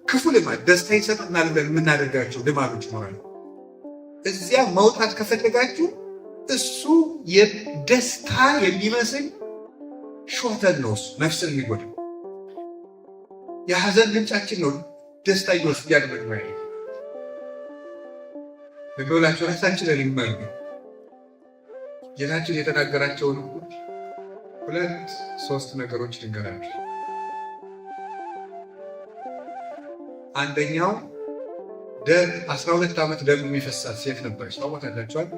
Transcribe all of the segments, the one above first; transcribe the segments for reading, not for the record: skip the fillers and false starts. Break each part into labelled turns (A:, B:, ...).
A: ክፉ ልማድ ደስታ ይሰጠናል ብለን የምናደርጋቸው ልማዶች ይኖራሉ። እዚያ መውጣት ከፈለጋችሁ እሱ የደስታ የሚመስል ሾተል ነው። እሱ ነፍስን የሚጎዳ የሐዘን ምንጫችን ነው። ደስታ እየወስድ ያደረግ ነው በገውላቸው ራሳችንን ይመሩ ጌታችን የተናገራቸውን 2-3 ነገሮች ልንገራችሁ። አንደኛው 12 ዓመት ደም የሚፈሳት ሴት ነበረች። ታውቃላችኋል?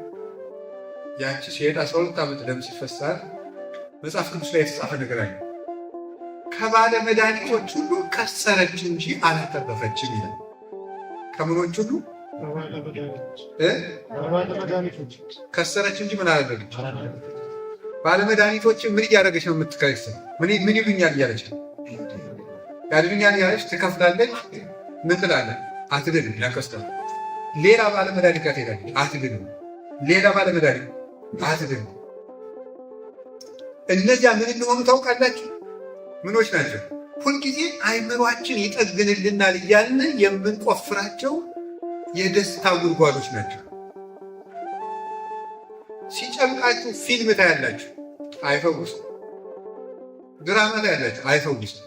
A: ያቺ ሴት 12 ዓመት ደም ሲፈሳት መጽሐፍ ቅዱስ ላይ የተጻፈ ነገር አለ። ከባለ መድኃኒቶች ሁሉ ከሰረች እንጂ አላተረፈችም ይላል። ከምኖች ሁሉ ከሰረች እንጂ ምን አላደረገች? ባለመድኃኒቶች ምን እያደረገች ነው የምትከሰው? ምን ይሉኛል እያለች ነው። ያድኑኛል እያለች ትከፍላለች። ምን ትላለች? አትድንም። ያከስታል። ሌላ ባለመድኃኒት ጋር ትሄዳለች። አትድንም። ሌላ ባለመድኃኒት አትድንም። እነዚያ ምን እንደሆኑ ታውቃላችሁ? ምኖች ናቸው? ሁልጊዜ አይምሯችን ይጠግንልናል እያልን የምንቆፍራቸው የደስታ ጉድጓዶች ናቸው። ሲጨምቃችሁ ፊልም ታያላችሁ፣ አይፈውስም። ድራማ ታያላችሁ፣ አይፈውስም።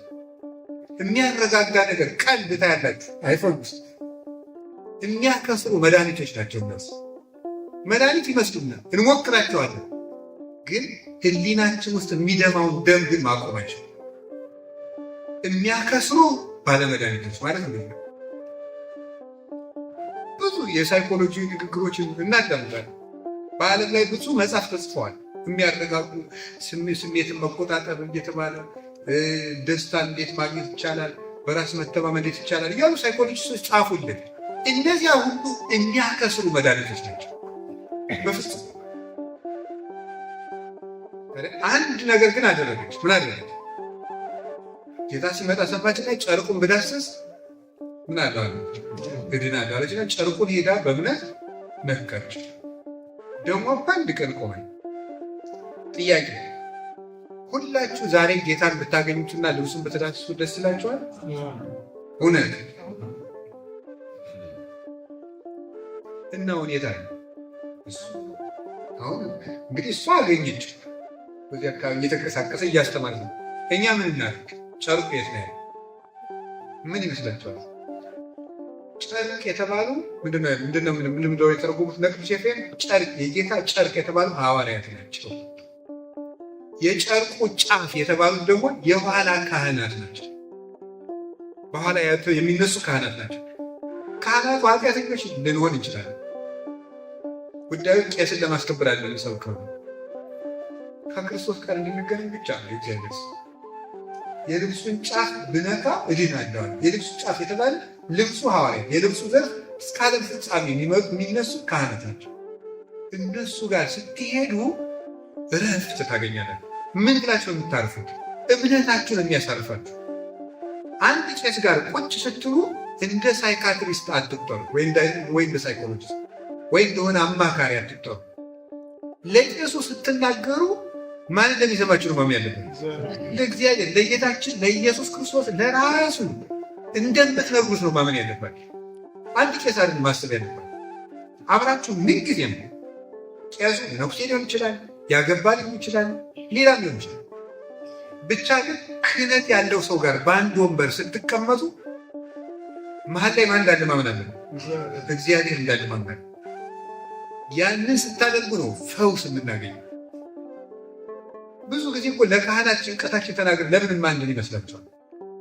A: የሚያረጋጋ ነገር ቀልድ ታያላችሁ፣ አይፈውስም። የሚያከስሩ መድኃኒቶች ናቸው። እነሱ መድኃኒት ይመስሉናል፣ እንሞክራቸዋለን፣ ግን ሕሊናችን ውስጥ የሚደማውን ደም ግን ማቆማቸው። የሚያከስሩ ባለመድኃኒቶች ማለት ነው። ብዙ የሳይኮሎጂ ንግግሮችን እናዳምጣለን። በዓለም ላይ ብዙ መጽሐፍ ተጽፈዋል። የሚያረጋጉ ስሜትን መቆጣጠር እየተባለ ደስታን እንዴት ማግኘት ይቻላል፣ በራስ መተማመን እንዴት ይቻላል እያሉ ሳይኮሎጂስቶች ጻፉልን። እነዚያ ሁሉ የሚያከስሩ መድኃኒቶች ናቸው። በፍጹም አንድ ነገር ግን አደረገች። ምን አደረገች? ጌታ ሲመጣ ሰማችን ላይ ጨርቁን ብዳስስ ምን አለ እድናለሁ አለችና ጨርቁን ሄዳ በእምነት ነካች። ደግሞ በአንድ ቀን ቆመኝ። ጥያቄ፣ ሁላችሁ ዛሬ ጌታን ብታገኙትና ልብሱን ብትዳስሱ ደስ ይላችኋል? እውነት እና ሁኔታ አሁን እንግዲህ እሷ አገኘች፣ በዚህ አካባቢ እየተንቀሳቀሰ እያስተማር ነው። እኛ ምን እናድርግ? ጨርቁ የት ነው? ምን ይመስላችኋል? ጨርቅ የተባሉ ምንድነው የተረጎሙት? ነቅዱስ ኤፍሬም ጨርቅ፣ የጌታ ጨርቅ የተባሉ ሐዋርያት ናቸው። የጨርቁ ጫፍ የተባሉት ደግሞ የኋላ ካህናት ናቸው። በኋላ የሚነሱ ካህናት ናቸው። ካህናቱ ኃጢአተኞች ልንሆን እንችላለን። ጉዳዩ ቄስን ለማስከበር አለን። ሰው ከክርስቶስ ጋር እንድንገናኝ ብቻ ነው እግዚአብሔር። የልብሱን ጫፍ ብነካ እድናለሁ። የልብሱ ጫፍ የተባለ ልብሱ ሐዋርያ፣ የልብሱ ዘርፍ እስከ ዓለም ፍጻሜ የሚነሱ ካህናት ናቸው። እነሱ ጋር ስትሄዱ እረፍት ታገኛለን። ምን ብላችሁ ነው የምታርፉት? እምነታችሁን የሚያሳርፋችሁ። አንድ ቄስ ጋር ቁጭ ስትሉ እንደ ሳይካትሪስት አትጠሩ፣ ወይ እንደ ሳይኮሎጂስት ወይ እንደሆነ አማካሪ አትጠሩ። ለቄሱ ስትናገሩ ማን እንደሚሰማችሁ ነው ማመን ያለበት? ለእግዚአብሔር፣ ለጌታችን ለኢየሱስ ክርስቶስ ለራሱ እንደምትነግሩት ነው ማመን ያለባችሁ። አንድ ቄስ አይደል ማሰብ ያለባችሁ። አብራችሁ ምን ጊዜም ቄሱ ነኩሴ ሊሆን ይችላል፣ ያገባ ሊሆን ይችላል፣ ሌላም ሊሆን ይችላል። ብቻ ግን ክህነት ያለው ሰው ጋር በአንድ ወንበር ስትቀመጡ መሀል ላይ ማን እንዳለ ማመን አለ? እግዚአብሔር እንዳለ ማመን አለ። ያንን ስታደርጉ ነው ፈውስ የምናገኘው። ብዙ ጊዜ እኮ ለካህናት ጭንቀታችን ተናገር ለምን ማንን ይመስላችኋል?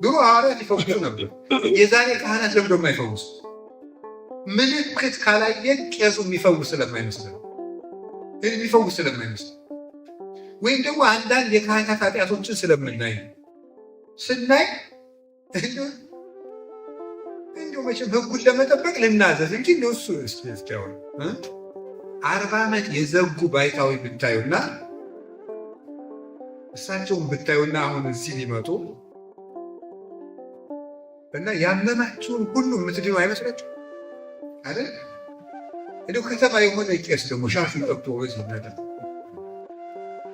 A: ድሮ ሐዋርያት ይፈውሱ ነበር። የዛሬ ካህናት ለምን ደሞ አይፈውሱ? ምልክት ካላየን ቄሱ የሚፈውስ ስለማይመስል ወይም ደግሞ አንዳንድ የካህናት ኃጢአቶችን ስለምናይ ስናይ እንዲሁ መቼም ሕጉን ለመጠበቅ ልናዘዝ እንጂ እሱ እስኪያሆን 40 ዓመት የዘጉ ባይታዊ ብታዩና እሳቸውን ብታዩና አሁን እዚህ ሊመጡ እና ያመማችሁን ሁሉ የምትድኑ አይመስላችሁ አይደል? እንደው ከተማ የሆነ ቄስ ደግሞ ሻሹን ጠብቶ በዚህ ይናዳል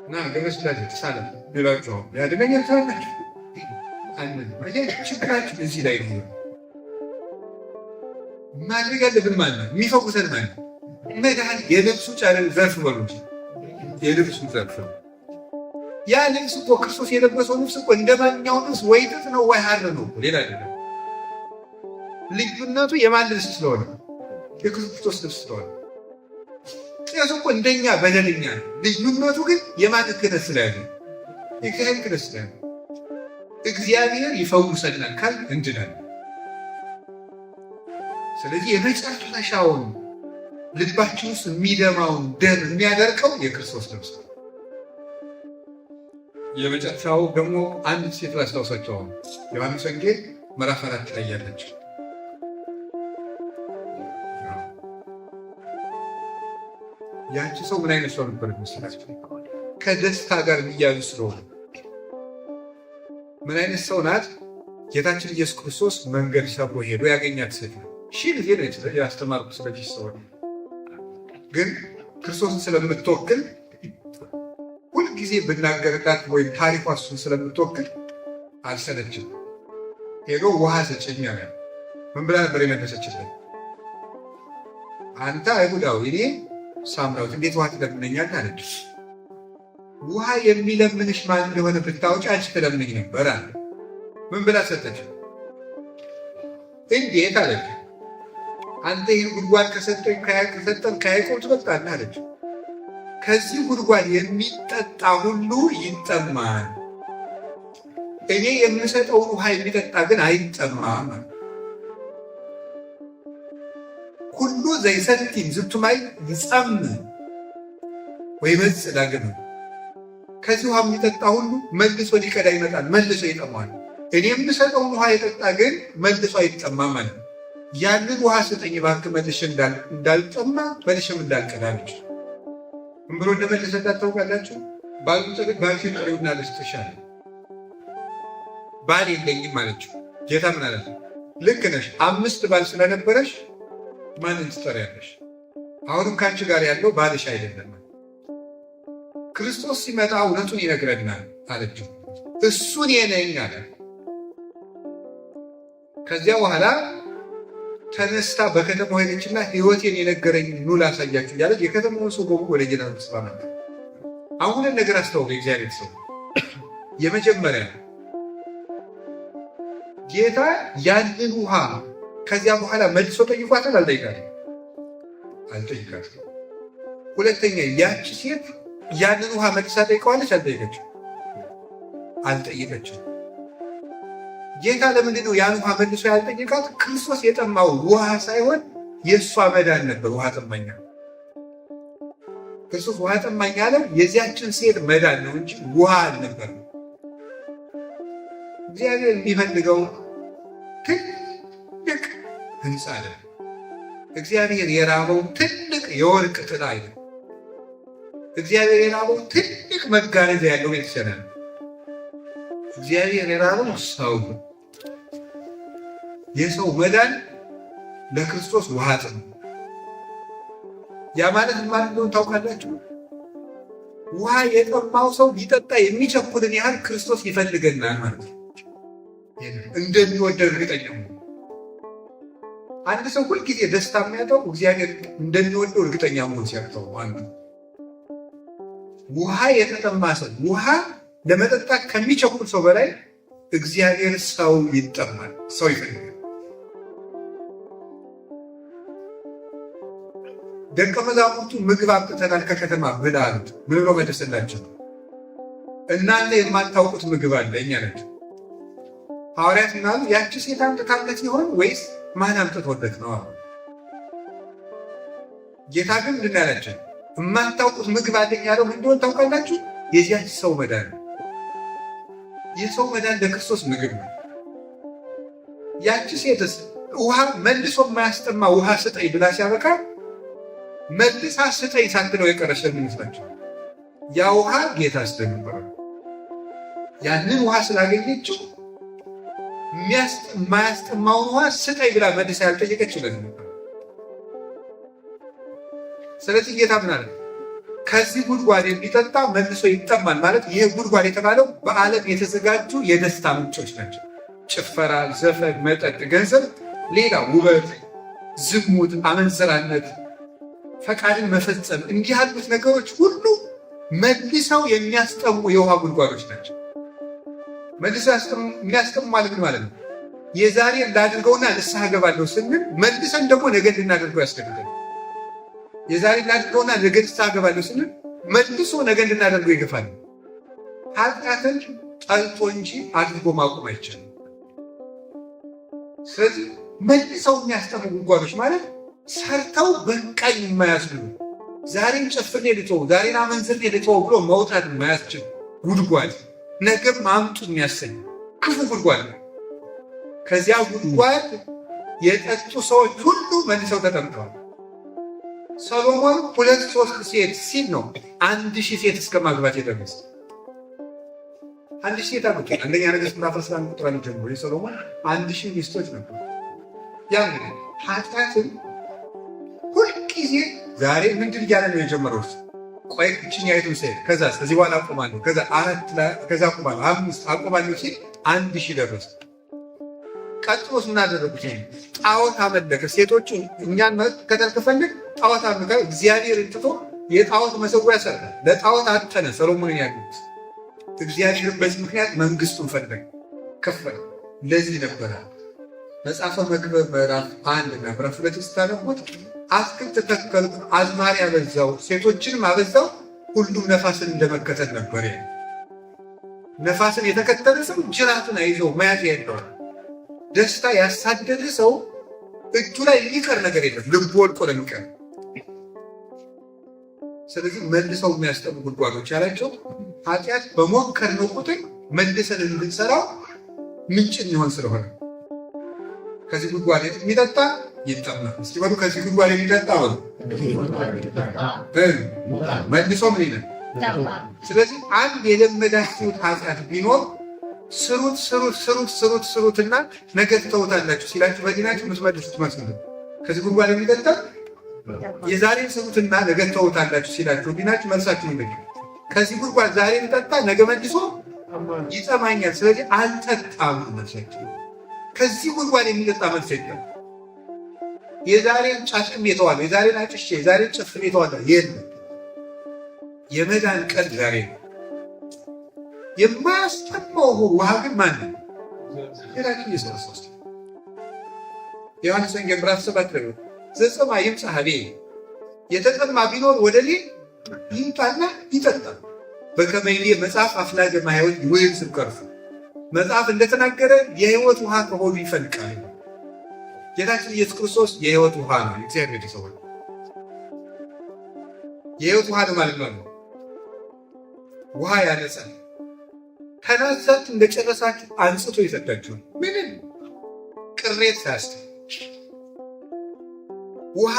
A: እና ገበስላጅ ተሳለ ሌላቸው ያደገኛል ታላችሁ አንድ ችግራችን እዚህ ላይ ነው። ማድረግ ያለብን ማለት ነው የሚፈውሰን ማለት ነው መድኃኒት የልብሱ ዘርፍ በሉ የልብሱ ዘርፍ ነው። ያ ልብስ እኮ ክርስቶስ የለበሰው ልብስ እኮ እንደ ማንኛውም ልብስ ወይ ጥጥ ነው ወይ ሐር ነው፣ ሌላ አይደለም። ልዩነቱ የማን ልብስ ስለሆነ? የክርስቶስ ልብስ ስለሆነ። ቄሱ እኮ እንደኛ በደለኛ ነው። ልዩነቱ ግን የማን ክህነት ስለያዘ? የእግዚአብሔር ክህነት ስለያዘ። እግዚአብሔር ይፈውሰናል ካል እንድናለን። ስለዚህ የመጨረሻውን ልባችን ውስጥ የሚደማውን ደም የሚያደርቀው የክርስቶስ ልብስ ነው። የመጨረሻው ደግሞ አንድ ሴት ላስታውሳቸው። ዮሐንስ ወንጌል ምዕራፍ 4 ላይ ያለችው ያቺ ሰው ምን አይነት ሰው ነበር መሰላችሁ? ከደስታ ጋር የሚያዙ ስለሆነ ምን አይነት ሰው ናት? ጌታችን ኢየሱስ ክርስቶስ መንገድ ሰብሮ ሄዶ ያገኛት ሴት ነው። ጊዜ ነው ያስተማርኩት ስለዚህ ሰው ግን ክርስቶስን ስለምትወክል ሁልጊዜ ብናገርላት ወይም ታሪኳ እሱን ስለምትወክል አልሰለችም። ሄዶ ውሃ ሰጭኝ ያለ ምን ብላ ነበር የመለሰችለት? አንተ አይሁዳዊ እኔ ሳምራዊት እንዴት ውሃ ትለምነኛለህ አለች። ውሃ የሚለምንሽ ማን እንደሆነ ብታውቂ አንቺ ትለምነኝ ነበር አለ። ምን ብላ ሰጠች? እንዴት አለች። አንተ ይህን ጉድጓድ ከሰጠን ከያዕቆብ ትበልጣለህ አለች። ከዚህ ጉድጓድ የሚጠጣ ሁሉ ይጠማል፣ እኔ የምሰጠውን ውሃ የሚጠጣ ግን አይጠማም። ሁሉ ዘይሰቲም ዝቱማይ ይጸም ወይመጽእ ዳግም፣ ከዚህ ውሃ የሚጠጣ ሁሉ መልሶ ሊቀዳ ይመጣል፣ መልሶ ይጠማል። እኔ የምሰጠውን ውሃ የጠጣ ግን መልሶ አይጠማም ማለት ነው። ያንን ውሃ ስጠኝ እባክህ መልሼ እንዳልጠማ መልሼም እንዳልቀዳ አለች። ምን ብሎ እንደመለሰላት ታውቃላችሁ? ባሉን ጸሎት ባልሽን ጥሪውና ልስጥሽ አለ። ባል የለኝም አለችው። ጌታ ምን አለ? ልክ ነሽ፣ 5 ባል ስለነበረሽ ማንን ትጠሪያለሽ? አሁንም ከአንቺ ጋር ያለው ባልሽ አይደለም። ክርስቶስ ሲመጣ እውነቱን ይነግረናል አለችው። እሱን የነኝ አለ። ከዚያ በኋላ ተነስታ በከተማው ሄደችና ሕይወቴን የነገረኝ ኑ ላሳያችሁ እያለች የከተማውን ሰው በሙሉ ወደ ጌታ ተስፋ መጣ። አሁንን ነገር አስተውሉ። የእግዚአብሔር ሰው የመጀመሪያ ጌታ ያንን ውሃ ከዚያ በኋላ መልሶ ጠይቋታል? አልጠይቃትም። ሁለተኛ ያቺ ሴት ያንን ውሃ መልሳ ጠይቀዋለች? አልጠየቀችም። ጌታ ለምንድን ነው ያን ውሃ መልሶ ያልጠየቃት? ክርስቶስ የጠማው ውሃ ሳይሆን የእሷ መዳን ነበር። ውሃ ጠማኛ ክርስቶስ ውሃ ጠማኛ አለ። የዚያችን ሴት መዳን ነው እንጂ ውሃ አልነበር። እግዚአብሔር የሚፈልገው ትልቅ ህንፃ አለ። እግዚአብሔር የራበው ትልቅ የወርቅ ጥላ አይደለም። እግዚአብሔር የራበው ትልቅ መጋረጃ ያለው ቤተሰብ። እግዚአብሔር የራበው ሰው። የሰው መዳን ለክርስቶስ ውሃ ጥም። ያ ማለት ማለት ነው ታውቃላችሁ? ውሃ የጠማው ሰው ሊጠጣ የሚቸኩልን ያህል ክርስቶስ ይፈልገናል ማለት ነው። እንደሚወደድ እርግጠኛ ነው። አንድ ሰው ሁልጊዜ ደስታ የሚያጣው እግዚአብሔር እንደሚወደው እርግጠኛ መሆን ሲያቅተው አንዱ ውሃ የተጠማ ሰው ውሃ ለመጠጣት ከሚቸኩል ሰው በላይ እግዚአብሔር ሰው ይጠማል፣ ሰው ይፈልጋል። ደቀ መዛሙርቱ ምግብ አምጥተናል ከከተማ ብላ አሉት። ምን ብሎ መለሰላቸው? እናንተ የማታውቁት ምግብ አለ እኛ ነን። ሐዋርያት ምናሉ ያቺ ሴት አምጥታለት ይሆን ወይስ ማን አምጥቶለት ነው? ጌታ ግን ምንድን ነው ያላቸው? የማታውቁት ምግብ አለኝ ያለው ምን እንደሆነ ታውቃላችሁ? የዚያች ሰው መዳን ነው። የሰው መዳን ለክርስቶስ ምግብ ነው። ያቺ ሴትስ ውሃ መልሶ የማያስጠማ ውሃ ስጠኝ ብላ ሲያበቃ መልሳ ስጠኝ ሳትለው የቀረች ይመስላችሁ? ያ ውሃ ጌታ ስለነበረ ያንን ውሃ ስላገኘችው የማያስጠማውን ውሃ ስጠኝ ብላ መልሳ ያልጠየቀችው ለዚህ ነበር። ስለዚህ ጌታ ምን አለ? ከዚህ ጉድጓድ የሚጠጣ መልሶ ይጠማል ማለት ይሄ ጉድጓድ የተባለው በዓለም የተዘጋጁ የደስታ ምንጮች ናቸው። ጭፈራ፣ ዘፈን፣ መጠጥ፣ ገንዘብ፣ ሌላ ውበት፣ ዝሙት፣ አመንዝራነት፣ ፈቃድን መፈጸም እንዲህ ያሉት ነገሮች ሁሉ መልሰው የሚያስጠሙ የውሃ ጉድጓዶች ናቸው። መልሰው የሚያስጠሙ ማለት ነው? የዛሬ ላድርገውና ንስሐ ገባለሁ ስንል መልሰን ደግሞ ነገ እንድናደርገው ያስገድዳል። የዛሬ ላድርገውና ነገ ንስሐ ገባለሁ ስንል መልሶ ነገ እንድናደርገው ይገፋል። ኃጢአትን ጠልቶ እንጂ አድርጎ ማቆም አይቻልም። ስለዚህ መልሰው የሚያስጠሙ ጉድጓዶች ማለት ሰርተው በቃኝ የማያስብሉ ዛሬን ጨፍሬ ልተወው፣ ዛሬን አመንዝሬ ልተወው ብሎ መውጣት የማያስችል ጉድጓድ፣ ነገም አምጡ የሚያሰኝ ክፉ ጉድጓድ ነው። ከዚያ ጉድጓድ የጠጡ ሰዎች ሁሉ መልሰው ተጠምቀዋል። ሰሎሞን 2-3 ሴት ሲል ነው 1000 ሴት እስከ ማግባት የደረሰ። 1000 ሴት አግብቷል። አንደኛ ነገሥት ምዕራፍ 11 ቁጥር 1 ጀምሮ የሰሎሞን 1000 ሚስቶች ነበሩ። ያ እንግዲህ ኃጢአትን ሁልጊዜ ዛሬ ምንድን እያለ ነው የጀመረው? ቆይ እችን ያይቱን ሴት ከዚህ በኋላ አቆማለሁ፣ ከዛ አቆማለሁ፣ 5 አቆማለሁ ሲል 1000 ደረሰ። ቀጥሎስ ምን አደረጉት? ጣዖት አመለከ። ሴቶቹ እኛን መከተል ከፈለግ ጣዖት አመለከ። እግዚአብሔር እንትቶ የጣዖት መሰዊያ ሰራ፣ ለጣዖት አጠነ። ሰሎሞንን ያሉት እግዚአብሔርን በዚህ ምክንያት መንግስቱን ፈለገ፣ ከፈለ። ለዚህ ነበረ መጽሐፈ መክብብ ምዕራፍ 1 እና ምዕራፍ 2 ስታነቡት አትክልት ተከልኩ፣ አዝማሪ አበዛው፣ ሴቶችንም አበዛው፣ ሁሉም ነፋስን እንደመከተል ነበር። ነፋስን የተከተለ ሰው ጅራቱን አይዘው መያዝ የለውም። ደስታ ያሳደደ ሰው እጁ ላይ የሚቀር ነገር የለም፣ ልቡ ወድቆ ነው የሚቀር። ስለዚህ መልሰው የሚያስጠሙ ጉድጓዶች ያላቸው ኃጢአት በሞከርነው ቁጥር መልሰን እንድንሰራው ምንጭ የሚሆን ስለሆነ ከዚህ ጉድጓድ የሚጠጣ ይጠማል። እስኪ በሉ ከዚህ ጉድጓድ የሚጠጣ በሉ መልሶ ምን ይላል? ስለዚህ አንድ የለመዳችሁት ኃጢአት ቢኖር ስሩትና ነገ ትተውታላችሁ ሲላችሁ በዲናችሁ የምትመልሱት መስሉ። ከዚህ ጉድጓድ የሚጠጣ የዛሬን ስሩትና ነገ ትተውታላችሁ ሲላችሁ ዲናችሁ መልሳችሁ ነው። ከዚህ ጉድጓድ ዛሬ የሚጠጣ ነገ መልሶ ይጠማኛል፣ ስለዚህ አልጠጣም መልሳችሁ። ከዚህ ጉድጓድ የሚጠጣ መልስ የለም። የዛሬን ጫጭም የተዋለ የዛሬን አጭሼ የዛሬን ጨፍም የተዋለ የለም። የመዳን ቀን ዛሬ ነው። የማያስጠማው ውሃ ግን ማን ነው? ጌታችን ኢየሱስ ክርስቶስ። ዮሐንስ ወንጌል ምዕራፍ 7 ነው ዘጸማ ይምጻ ሀቤ፣ የተጠማ ቢኖር ወደ እኔ ይምጣና ይጠጣ። በከመ ይቤ መጽሐፍ አፍላገ ማኅይወት ይወይን ከርሱ፣ መጽሐፍ እንደተናገረ የሕይወት ውሃ ከሆዱ ይፈልቃል። ጌታችን ኢየሱስ ክርስቶስ የሕይወት ውሃ ነው። እግዚአብሔር ሰው የሕይወት ውሃ ነው ማለት ነው። ውሃ ያነጻል። ተናዛችሁ እንደጨረሳችሁ አንጽቶ ይሰጣችኋል። ምንም ቅሬት ሳያስተ ውሃ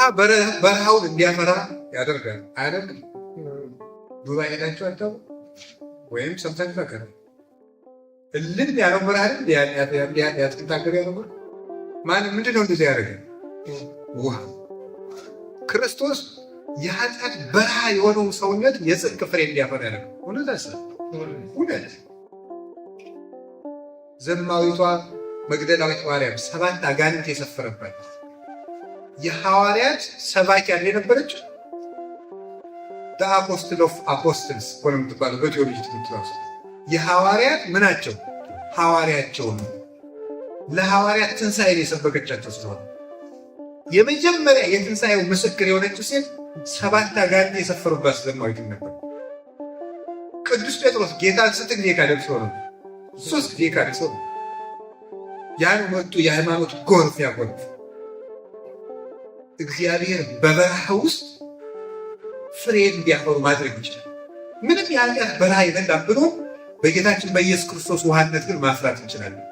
A: በረሃውን እንዲያፈራ ያደርጋል። አያደርግም? ዱባይ ሄዳችሁ አታውቁ? ወይም ሰምታችሁ ታውቃላችሁ? እልም ያለው በረሃ ያትክልት ሀገር ያለው ማንም ምንድን ነው እንደዚህ ያደረገ? ውሃ። ክርስቶስ የኃጢአት በረሃ የሆነው ሰውነት የጽድቅ ፍሬ እንዲያፈራ ያደርጋል። እውነት ዘማዊቷ መግደላዊት ማርያም 7 አጋንንት የሰፈረባት የሐዋርያት ሰባኪያን የነበረች አፖስትል ኦፍ አፖስትልስ ሆነ የምትባለው በቴዎሎጂ ትምህርት ራሱ የሐዋርያት ምናቸው ሐዋርያቸው ነው። ለሐዋርያት ትንሣኤን የሰበከቻቸው ስለሆነ የመጀመሪያ የትንሣኤው ምስክር የሆነችው ሴት 7 አጋንንት የሰፈሩባት ዘማዊት ነበር። ቅዱስ ጴጥሮስ ጌታን ስንት ጊዜ ካደረሰ ነው? 3 ጊዜ ካደረሰ ነው። ያን መጡ የሃይማኖት ጎርፍ ያጎርፍ። እግዚአብሔር በበረሃ ውስጥ ፍሬ እንዲያፈሩ ማድረግ ይችላል። ምንም የኃጢአት በረሃ የለም ብሎ በጌታችን በኢየሱስ ክርስቶስ ውሃነት ግን ማፍራት እንችላለን።